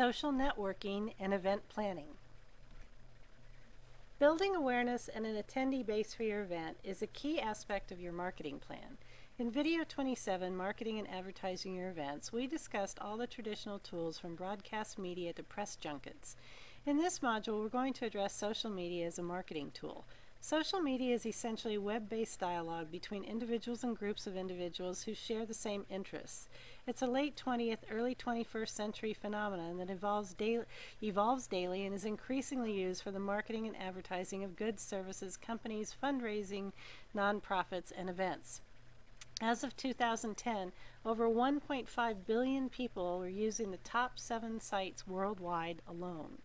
Social networking and event planning. Building awareness and an attendee base for your event is a key aspect of your marketing plan. In video 27, Marketing and Advertising Your Events, we discussed all the traditional tools from broadcast media to press junkets. In this module, we're going to address social media as a marketing tool. Social media is essentially web-based dialogue between individuals and groups of individuals who share the same interests. It's a late 20th, early 21st century phenomenon that evolves daily and is increasingly used for the marketing and advertising of goods, services, companies, fundraising, nonprofits, and events. As of 2010, over 1.5 billion people were using the top 7 sites worldwide alone.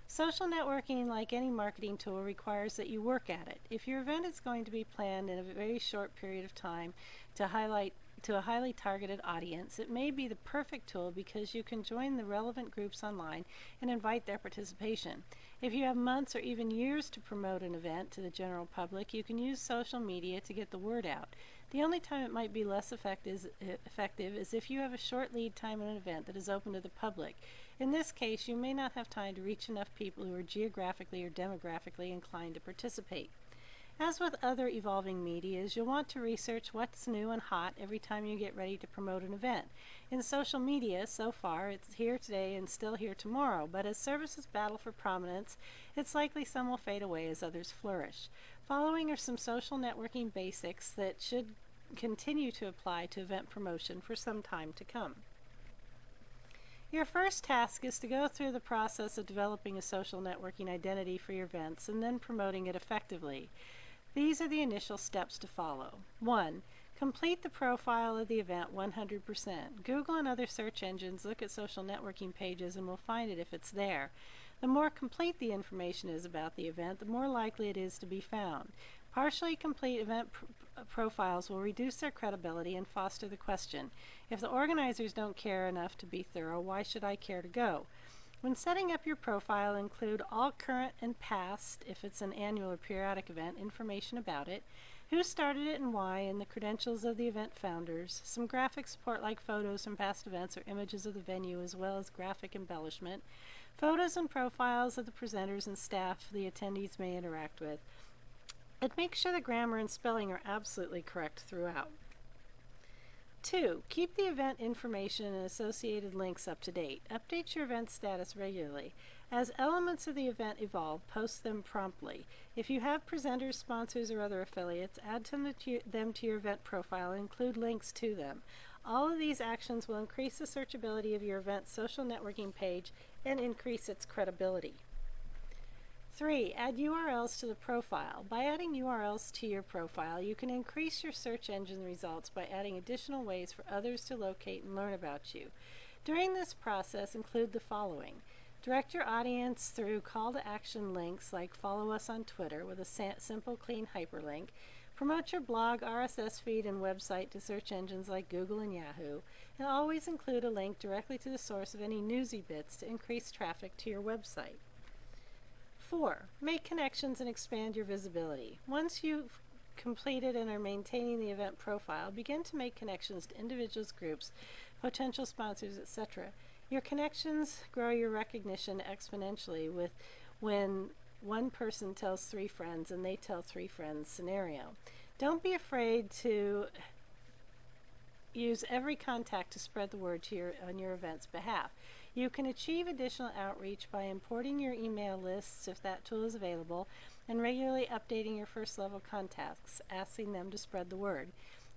Social networking, like any marketing tool, requires that you work at it. If your event is going to be planned in a very short period of time to a highly targeted audience, it may be the perfect tool because you can join the relevant groups online and invite their participation. If you have months or even years to promote an event to the general public, you can use social media to get the word out. The only time it might be less effective is if you have a short lead time in an event that is open to the public. In this case, you may not have time to reach enough people who are geographically or demographically inclined to participate. As with other evolving medias, you'll want to research what's new and hot every time you get ready to promote an event. In social media, so far, it's here today and still here tomorrow, but as services battle for prominence, it's likely some will fade away as others flourish. Following are some social networking basics that should continue to apply to event promotion for some time to come. Your first task is to go through the process of developing a social networking identity for your events and then promoting it effectively. These are the initial steps to follow. 1. Complete the profile of the event 100%. Google and other search engines look at social networking pages and will find it if it's there. The more complete the information is about the event, the more likely it is to be found. Partially complete event profiles will reduce their credibility and foster the question, if the organizers don't care enough to be thorough, why should I care to go? When setting up your profile, include all current and past, if it's an annual or periodic event, information about it, who started it and why, and the credentials of the event founders, some graphic support like photos from past events or images of the venue as well as graphic embellishment, photos and profiles of the presenters and staff the attendees may interact with, and make sure the grammar and spelling are absolutely correct throughout. 2. Keep the event information and associated links up to date. Update your event status regularly. As elements of the event evolve, post them promptly. If you have presenters, sponsors, or other affiliates, add them to your event profile and include links to them. All of these actions will increase the searchability of your event's social networking page and increase its credibility. 3. Add URLs to the profile. By adding URLs to your profile, you can increase your search engine results by adding additional ways for others to locate and learn about you. During this process, include the following. Direct your audience through call to action links like follow us on Twitter with a simple, clean hyperlink. Promote your blog, RSS feed, and website to search engines like Google and Yahoo. And always include a link directly to the source of any newsy bits to increase traffic to your website. 4. Make connections and expand your visibility. Once you've completed and are maintaining the event profile, begin to make connections to individuals, groups, potential sponsors, etc. Your connections grow your recognition exponentially when one person tells 3 friends and they tell 3 friends scenario. Don't be afraid to use every contact to spread the word on your event's behalf. You can achieve additional outreach by importing your email lists if that tool is available and regularly updating your first level contacts, asking them to spread the word,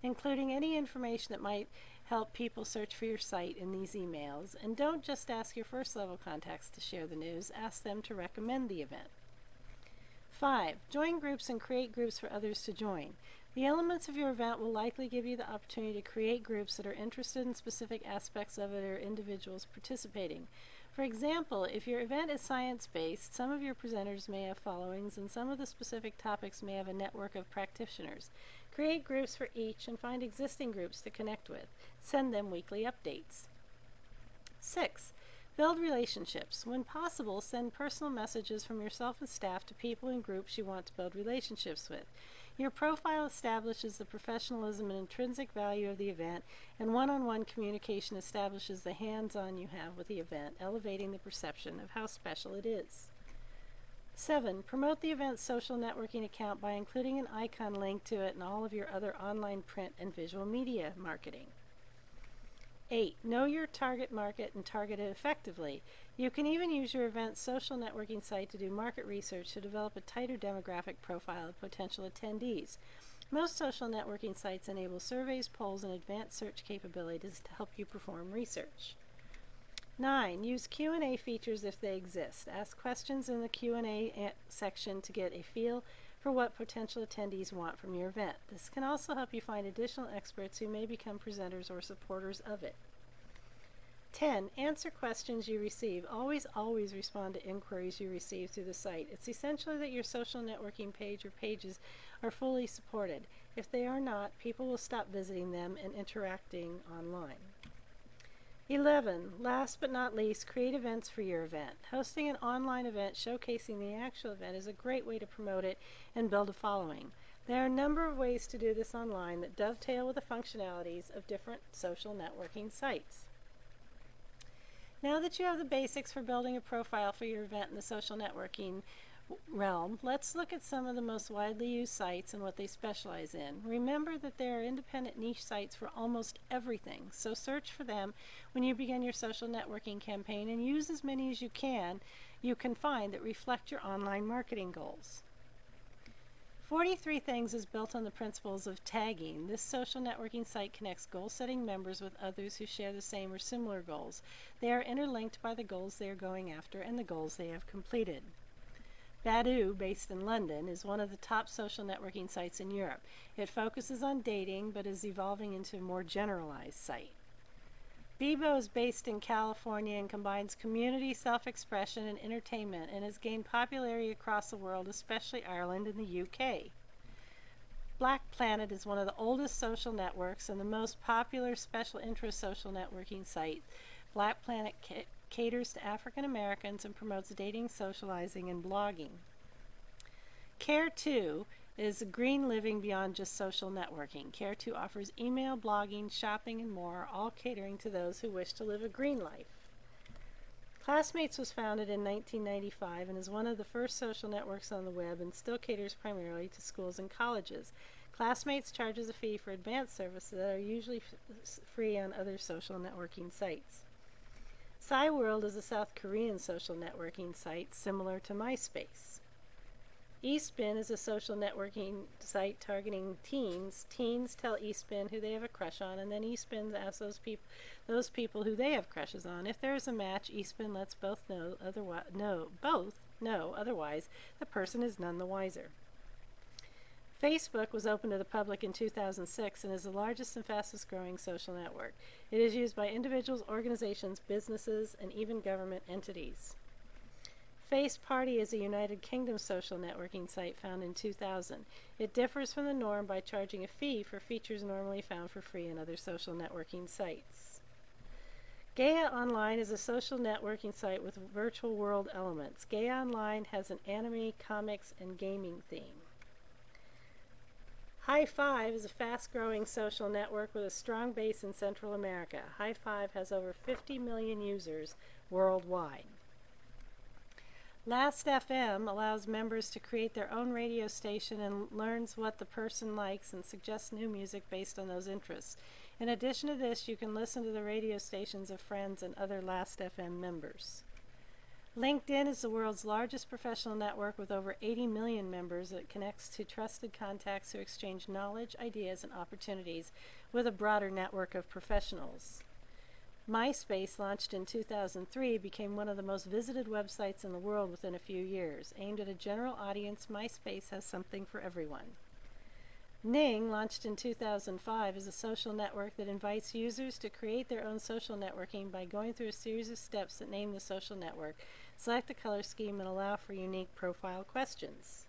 including any information that might help people search for your site in these emails. And don't just ask your first level contacts to share the news, ask them to recommend the event. 5. Join groups and create groups for others to join. The elements of your event will likely give you the opportunity to create groups that are interested in specific aspects of it or individuals participating. For example, if your event is science-based, some of your presenters may have followings and some of the specific topics may have a network of practitioners. Create groups for each and find existing groups to connect with. Send them weekly updates. 6. Build relationships. When possible, send personal messages from yourself and staff to people and groups you want to build relationships with. Your profile establishes the professionalism and intrinsic value of the event, and one-on-one communication establishes the hands-on you have with the event, elevating the perception of how special it is. 7. Promote the event's social networking account by including an icon link to it in all of your other online print and visual media marketing. 8. Know your target market and target it effectively. You can even use your event's social networking site to do market research to develop a tighter demographic profile of potential attendees. Most social networking sites enable surveys, polls, and advanced search capabilities to help you perform research. 9. Use Q&A features if they exist. Ask questions in the Q&A section to get a feel for what potential attendees want from your event. This can also help you find additional experts who may become presenters or supporters of it. 10. Answer questions you receive. Always respond to inquiries you receive through the site. It's essential that your social networking page or pages are fully supported. If they are not, people will stop visiting them and interacting online. 11. Last but not least, create events for your event. Hosting an online event showcasing the actual event is a great way to promote it and build a following. There are a number of ways to do this online that dovetail with the functionalities of different social networking sites. Now that you have the basics for building a profile for your event in the social networking realm, let's look at some of the most widely used sites and what they specialize in. Remember that there are independent niche sites for almost everything, so search for them when you begin your social networking campaign and use as many as you can find that reflect your online marketing goals. 43 Things is built on the principles of tagging. This social networking site connects goal-setting members with others who share the same or similar goals. They are interlinked by the goals they are going after and the goals they have completed. Badoo, based in London, is one of the top social networking sites in Europe. It focuses on dating, but is evolving into a more generalized site. Bebo is based in California and combines community, self-expression, and entertainment, and has gained popularity across the world, especially Ireland and the UK. Black Planet is one of the oldest social networks and the most popular special interest social networking site. Black Planet caters to African Americans and promotes dating, socializing, and blogging. Care2 is green living beyond just social networking. Care2 offers email, blogging, shopping, and more, all catering to those who wish to live a green life. Classmates was founded in 1995 and is one of the first social networks on the web and still caters primarily to schools and colleges. Classmates charges a fee for advanced services that are usually free on other social networking sites. SciWorld is a South Korean social networking site similar to MySpace. eSpin is a social networking site targeting teens. Teens tell eSpin who they have a crush on, and then eSpin asks those people who they have crushes on. If there is a match, eSpin lets both know. Otherwise, the person is none the wiser. Facebook was opened to the public in 2006 and is the largest and fastest growing social network. It is used by individuals, organizations, businesses, and even government entities. Face Party is a United Kingdom social networking site found in 2000. It differs from the norm by charging a fee for features normally found for free in other social networking sites. Gaia Online is a social networking site with virtual world elements. Gaia Online has an anime, comics, and gaming theme. High Five is a fast-growing social network with a strong base in Central America. High Five has over 50 million users worldwide. Last.fm allows members to create their own radio station and learns what the person likes and suggests new music based on those interests. In addition to this, you can listen to the radio stations of friends and other Last.fm members. LinkedIn is the world's largest professional network with over 80 million members that connects to trusted contacts who exchange knowledge, ideas, and opportunities with a broader network of professionals. MySpace, launched in 2003, became one of the most visited websites in the world within a few years. Aimed at a general audience, MySpace has something for everyone. Ning, launched in 2005, is a social network that invites users to create their own social networking by going through a series of steps that name the social network, select the color scheme, and allow for unique profile questions.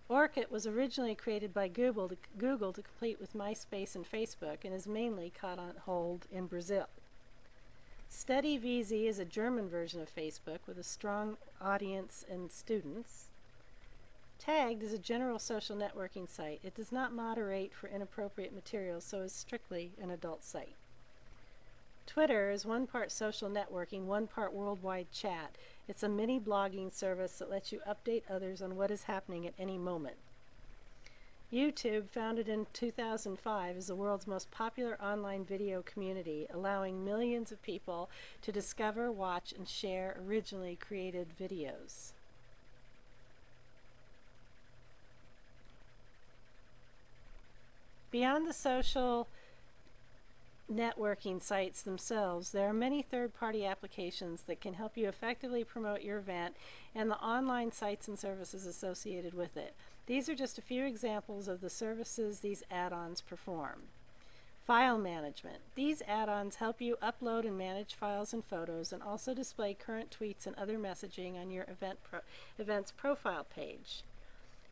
Orkut was originally created by Google to compete with MySpace and Facebook and is mainly caught on hold in Brazil. StudyVZ is a German version of Facebook with a strong audience and students. Tagged is a general social networking site. It does not moderate for inappropriate materials, so is strictly an adult site. Twitter is one part social networking, one part worldwide chat. It's a mini blogging service that lets you update others on what is happening at any moment. YouTube, founded in 2005, is the world's most popular online video community, allowing millions of people to discover, watch, and share originally created videos. Beyond the social networking sites themselves, there are many third-party applications that can help you effectively promote your event and the online sites and services associated with it. These are just a few examples of the services these add-ons perform. File management. These add-ons help you upload and manage files and photos, and also display current tweets and other messaging on your event's profile page.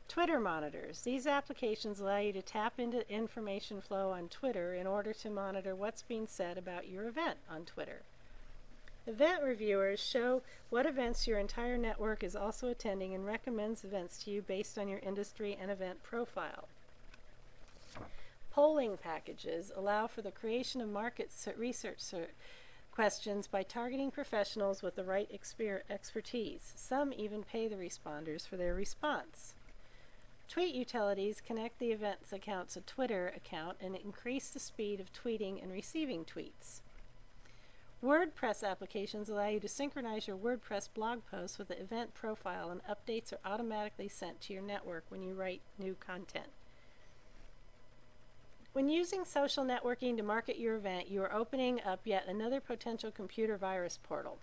Twitter monitors. These applications allow you to tap into information flow on Twitter in order to monitor what's being said about your event on Twitter. Event reviewers show what events your entire network is also attending and recommends events to you based on your industry and event profile. Polling packages allow for the creation of market research questions by targeting professionals with the right expertise. Some even pay the responders for their response. Tweet utilities connect the event's account's a Twitter account and increase the speed of tweeting and receiving tweets. WordPress applications allow you to synchronize your WordPress blog posts with the event profile, and updates are automatically sent to your network when you write new content. When using social networking to market your event, you are opening up yet another potential computer virus portal.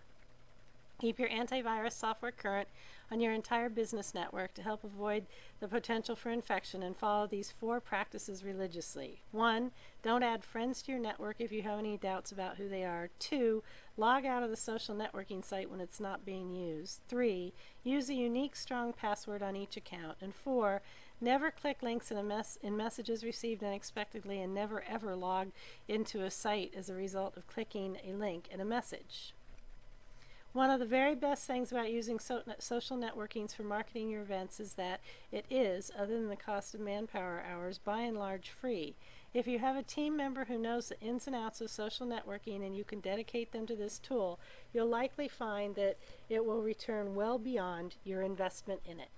Keep your antivirus software current on your entire business network to help avoid the potential for infection, and follow these 4 practices religiously. 1. Don't add friends to your network if you have any doubts about who they are. 2. Log out of the social networking site when it's not being used. 3. Use a unique, strong password on each account. And 4. Never click links in messages received unexpectedly, and never ever log into a site as a result of clicking a link in a message. One of the very best things about using social networking for marketing your events is that it is, other than the cost of manpower hours, by and large free. If you have a team member who knows the ins and outs of social networking and you can dedicate them to this tool, you'll likely find that it will return well beyond your investment in it.